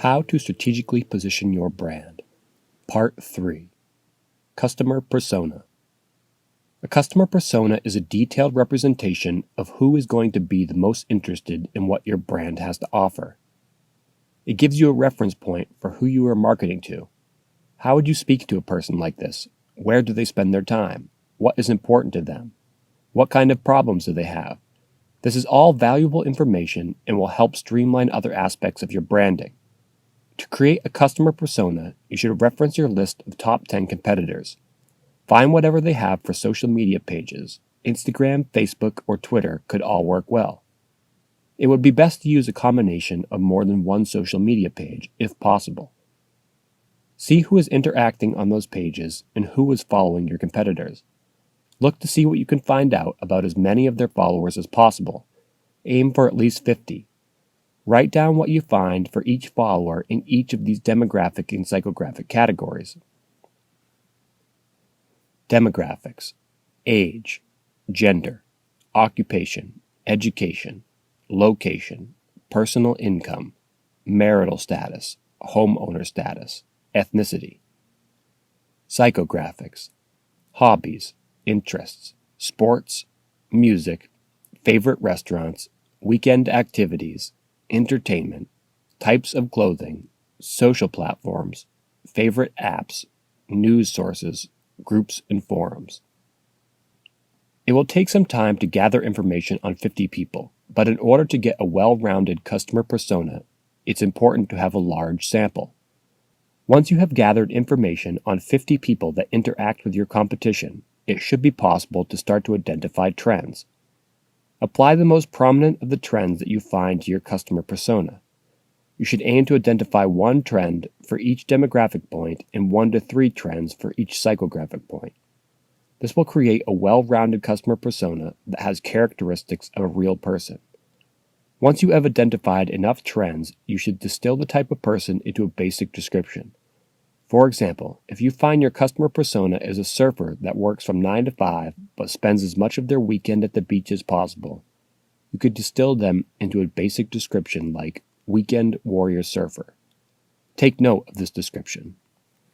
How to strategically position your brand. Part 3. Customer persona. A customer persona is a detailed representation of who is going to be the most interested in what your brand has to offer. It gives you a reference point for who you are marketing to. How would you speak to a person like this? Where do they spend their time? What is important to them? What kind of problems do they have? This is all valuable information and will help streamline other aspects of your branding. To create a customer persona, you should reference your list of top 10 competitors. Find whatever they have for social media pages. Instagram, Facebook, or Twitter could all work well. It would be best to use a combination of more than one social media page, if possible. See who is interacting on those pages and who is following your competitors. Look to see what you can find out about as many of their followers as possible. Aim for at least 50. Write down what you find for each follower in each of these demographic and psychographic categories. Demographics: age, gender, occupation, education, location, personal income, marital status, homeowner status, ethnicity. Psychographics: hobbies, interests, sports, music, favorite restaurants, weekend activities, entertainment, types of clothing, social platforms, favorite apps, news sources, groups, and forums. It will take some time to gather information on 50 people, but in order to get a well-rounded customer persona, it's important to have a large sample. Once you have gathered information on 50 people that interact with your competition, it should be possible to start to identify trends. Apply the most prominent of the trends that you find to your customer persona. You should aim to identify one trend for each demographic point and 1 to 3 trends for each psychographic point. This will create a well-rounded customer persona that has characteristics of a real person. Once you have identified enough trends, you should distill the type of person into a basic description. For example, if you find your customer persona is a surfer that works from 9 to 5 but spends as much of their weekend at the beach as possible, you could distill them into a basic description like weekend warrior surfer. Take note of this description.